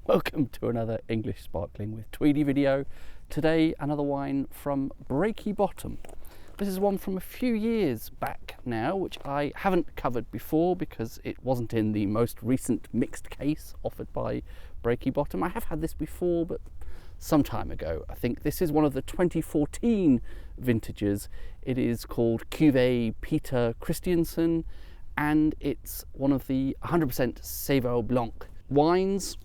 Welcome to another English Sparkling with Tweedy video. Today another wine from Breaky Bottom. This is one from a few years back now, which I haven't covered before because it wasn't in the most recent mixed case offered by Breaky Bottom. I have had this before, but some time ago. I think this is one of the 2014 vintages. It is called Cuve Peter Christiansen, and it's one of the 100% Seyval Blanc wines.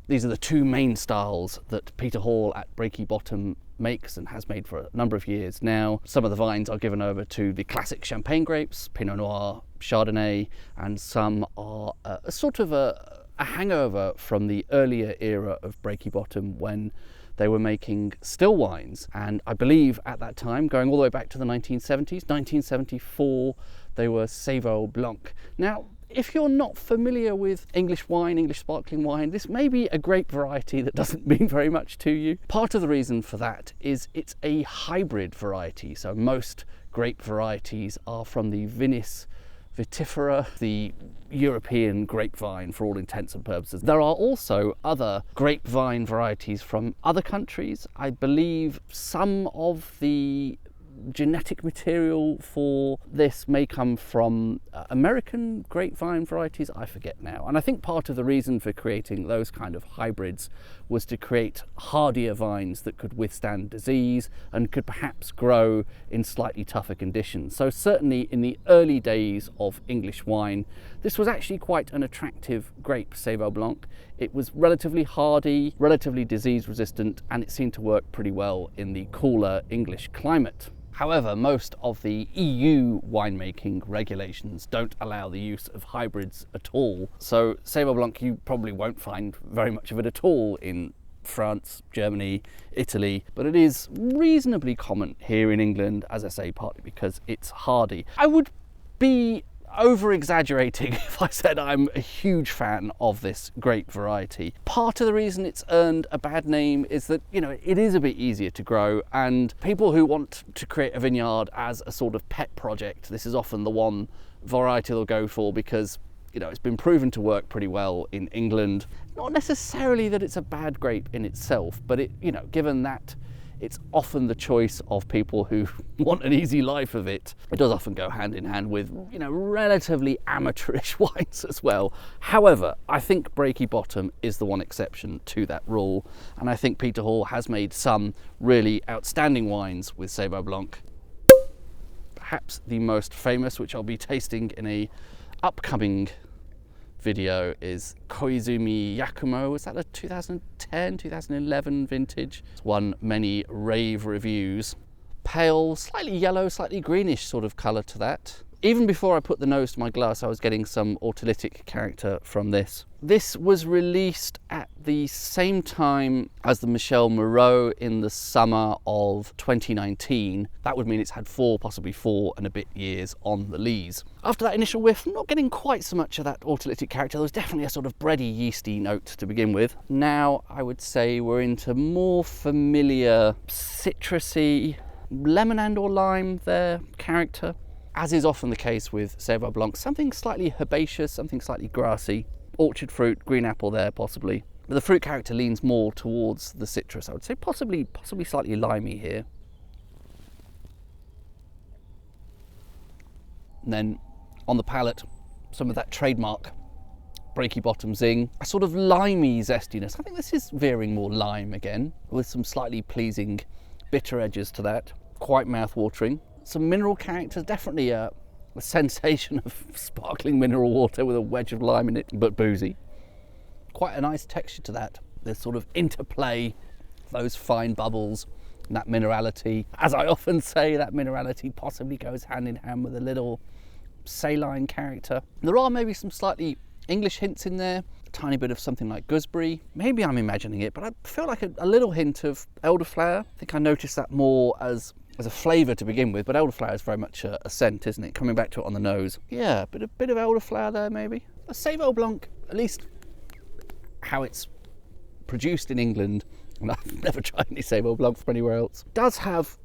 These are the two main styles that Peter Hall at Breaky Bottom makes and has made for a number of years now. Some of the vines are given over to the classic champagne grapes, Pinot Noir, Chardonnay, and some are a sort of a hangover from the earlier era of Breaky Bottom when they were making still wines. And I believe at that time, going all the way back to the 1970s, 1974, they were Seyval Blanc. Now, if you're not familiar with English wine, English sparkling wine, this may be a grape variety that doesn't mean very much to you. Part of the reason for that is it's a hybrid variety. So most grape varieties are from the Vinis vitifera, the European grapevine for all intents and purposes. There are also other grapevine varieties from other countries. I believe some of the genetic material for this may come from American grapevine varieties, I forget now. And I think part of the reason for creating those kind of hybrids was to create hardier vines that could withstand disease and could perhaps grow in slightly tougher conditions. So certainly in the early days of English wine, this was actually quite an attractive grape, Seyval Blanc. It was relatively hardy, relatively disease resistant, and it seemed to work pretty well in the cooler English climate. However, most of the EU winemaking regulations don't allow the use of hybrids at all. So Seyval Blanc, you probably won't find very much of it at all in France, Germany, Italy, but it is reasonably common here in England, as I say, partly because it's hardy. I would be over-exaggerating if I said I'm a huge fan of this grape variety. Part of the reason it's earned a bad name is that, you know, it is a bit easier to grow, and people who want to create a vineyard as a sort of pet project, this is often the one variety they'll go for because, you know, it's been proven to work pretty well in England. Not necessarily that it's a bad grape in itself, but it, you know, given that it's often the choice of people who want an easy life of it, it does often go hand in hand with, you know, relatively amateurish wines as well. However, I think Breaky Bottom is the one exception to that rule, and I think Peter Hall has made some really outstanding wines with Seyval Blanc. Perhaps the most famous, which I'll be tasting in a upcoming video, is Koizumi Yakumo. Was that a 2010, 2011 vintage? It's won many rave reviews. Pale, slightly yellow, slightly greenish sort of colour to that. Even before I put the nose to my glass, I was getting some autolytic character from this. This was released at the same time as the Michel Moreau in the summer of 2019. That would mean it's had possibly four and a bit years on the lees. After that initial whiff, I'm not getting quite so much of that autolytic character. There was definitely a sort of bready, yeasty note to begin with. Now I would say we're into more familiar citrusy, lemon and or lime there character. As is often the case with Seyval Blanc, something slightly herbaceous, something slightly grassy, orchard fruit, green apple there possibly. But the fruit character leans more towards the citrus, I would say, possibly slightly limey here. And then on the palate, some of that trademark Breaky Bottom zing, a sort of limey zestiness. I think this is veering more lime again, with some slightly pleasing bitter edges to that. Quite mouth-watering. Some mineral characters, definitely a sensation of sparkling mineral water with a wedge of lime in it, but boozy. Quite a nice texture to that. There's sort of interplay, those fine bubbles, and that minerality. As I often say, that minerality possibly goes hand in hand with a little saline character. There are maybe some slightly English hints in there, a tiny bit of something like gooseberry. Maybe I'm imagining it, but I feel like a little hint of elderflower. I think I noticed that more as a flavour to begin with, but elderflower is very much a scent, isn't it? Coming back to it on the nose. Yeah, a bit of elderflower there maybe. A Seyval Blanc, at least how it's produced in England, and I've never tried any Seyval Blanc from anywhere else, does have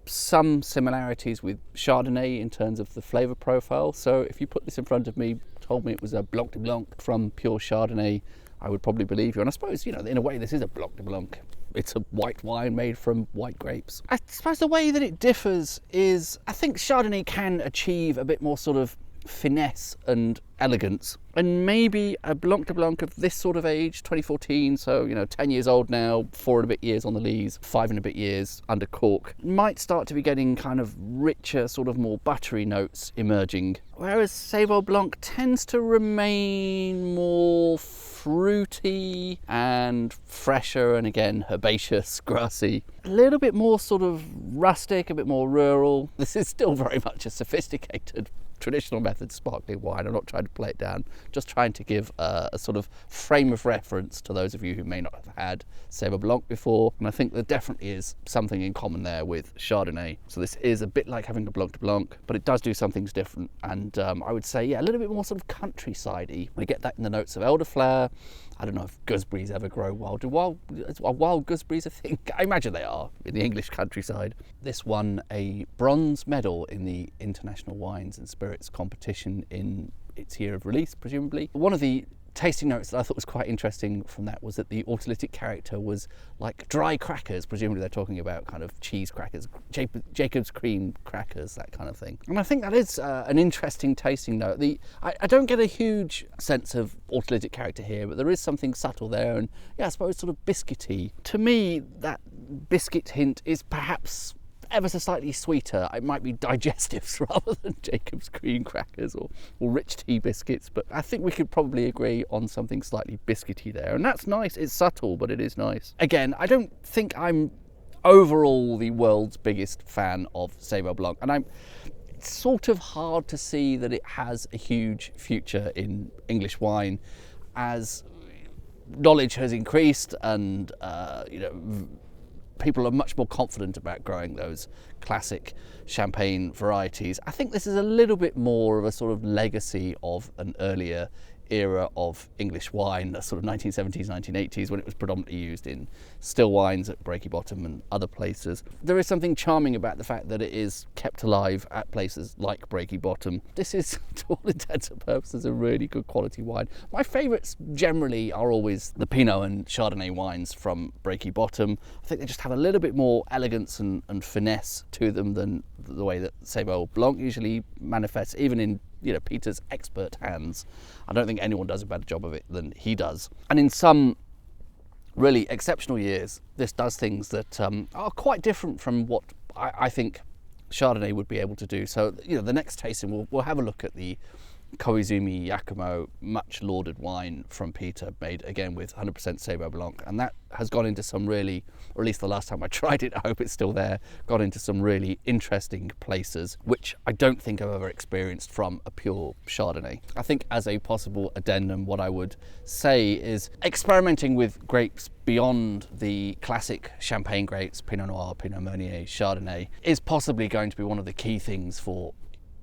some similarities with Chardonnay in terms of the flavour profile. So if you put this in front of me, told me it was a Blanc de Blanc from pure Chardonnay, I would probably believe you. And I suppose, you know, in a way, this is a Blanc de Blanc. It's a white wine made from white grapes. I suppose the way that it differs is, I think Chardonnay can achieve a bit more sort of finesse and elegance, and maybe a Blanc de Blanc of this sort of age, 2014, so, you know, 10 years old now, 4 and a bit years on the lees, 5 and a bit years under cork, might start to be getting kind of richer, sort of more buttery notes emerging, whereas Seyval Blanc tends to remain more fruity and fresher, and again herbaceous, grassy, a little bit more sort of rustic, a bit more rural. This is still very much a sophisticated traditional method sparkling wine. I'm not trying to play it down, just trying to give a sort of frame of reference to those of you who may not have had Seyval Blanc before, and I think there definitely is something in common there with Chardonnay. So this is a bit like having a Blanc de Blanc, but it does do some things different, and I would say, yeah, a little bit more sort of countryside-y. We get that in the notes of elderflower. I don't know if gooseberries ever grow wild. Are wild gooseberries a thing? I imagine they are in the English countryside. This won a bronze medal in the International Wines and Spirits competition in its year of release, presumably. One of the tasting notes that I thought was quite interesting from that was that the autolytic character was like dry crackers. Presumably they're talking about kind of cheese crackers, Jacob's cream crackers, that kind of thing. And I think that is an interesting tasting note. I don't get a huge sense of autolytic character here, but there is something subtle there, and yeah, I suppose sort of biscuity. To me, that biscuit hint is perhaps ever so slightly sweeter. It might be digestives rather than Jacob's cream crackers or rich tea biscuits, but I think we could probably agree on something slightly biscuity there, and that's nice. It's subtle, but it is nice. Again, I don't think I'm overall the world's biggest fan of Seyval Blanc, and it's sort of hard to see that it has a huge future in English wine as knowledge has increased, and you know, people are much more confident about growing those classic champagne varieties. I think this is a little bit more of a sort of legacy of an earlier era of English wine, the sort of 1970s, 1980s, when it was predominantly used in still wines at Breaky Bottom and other places. There is something charming about the fact that it is kept alive at places like Breaky Bottom. This is, to all intents and purposes, a really good quality wine. My favourites generally are always the Pinot and Chardonnay wines from Breaky Bottom. I think they just have a little bit more elegance and finesse to them than the way that Seyval Blanc usually manifests, even in, you know, Peter's expert hands. I don't think anyone does a better job of it than he does. And in some really exceptional years, this does things that are quite different from what I think Chardonnay would be able to do. So, you know, the next tasting, we'll have a look at the Koizumi Yakumo, much lauded wine from Peter, made again with 100% Seyval Blanc, and that has gone into some really, or at least the last time I tried it, I hope it's still there, got into some really interesting places, which I don't think I've ever experienced from a pure Chardonnay. I think as a possible addendum, what I would say is experimenting with grapes beyond the classic champagne grapes, Pinot Noir, Pinot Meunier, Chardonnay, is possibly going to be one of the key things for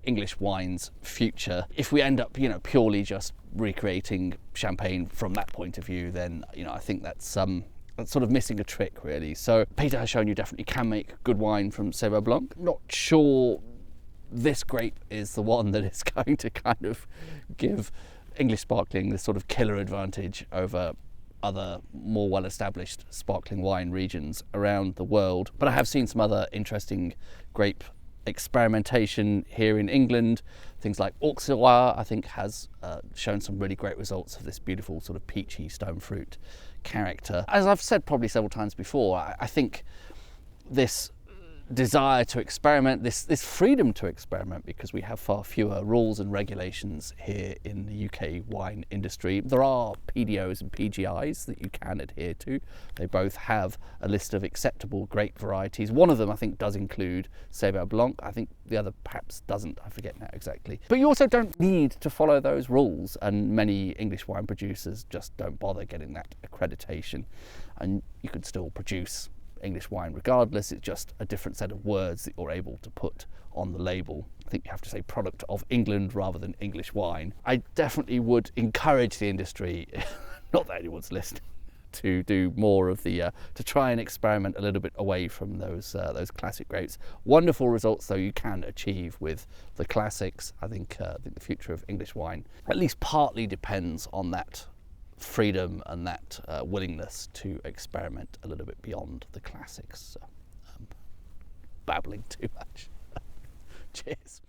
English wine's future. If we end up, you know, purely just recreating champagne from that point of view, then, you know, I think that's sort of missing a trick, really. So Peter has shown you definitely can make good wine from Seyval Blanc. Not sure this grape is the one that is going to kind of give English sparkling this sort of killer advantage over other more well-established sparkling wine regions around the world. But I have seen some other interesting grape experimentation here in England. Things like Auxerrois, I think, has shown some really great results of this beautiful sort of peachy stone fruit character. As I've said probably several times before, I think this desire to experiment, this freedom to experiment, because we have far fewer rules and regulations here in the UK wine industry. There are PDOs and PGIs that you can adhere to. They both have a list of acceptable grape varieties. One of them, I think, does include Seyval Blanc. I think the other perhaps doesn't. I forget now exactly. But you also don't need to follow those rules, and many English wine producers just don't bother getting that accreditation, and you can still produce English wine regardless. It's just a different set of words that you're able to put on the label. I think you have to say product of England rather than English wine. I definitely would encourage the industry, not that anyone's listening, to do more of the to try and experiment a little bit away from those classic grapes. Wonderful results though you can achieve with the classics. I think the future of English wine at least partly depends on that freedom and that willingness to experiment a little bit beyond the classics. So, babbling too much. Cheers.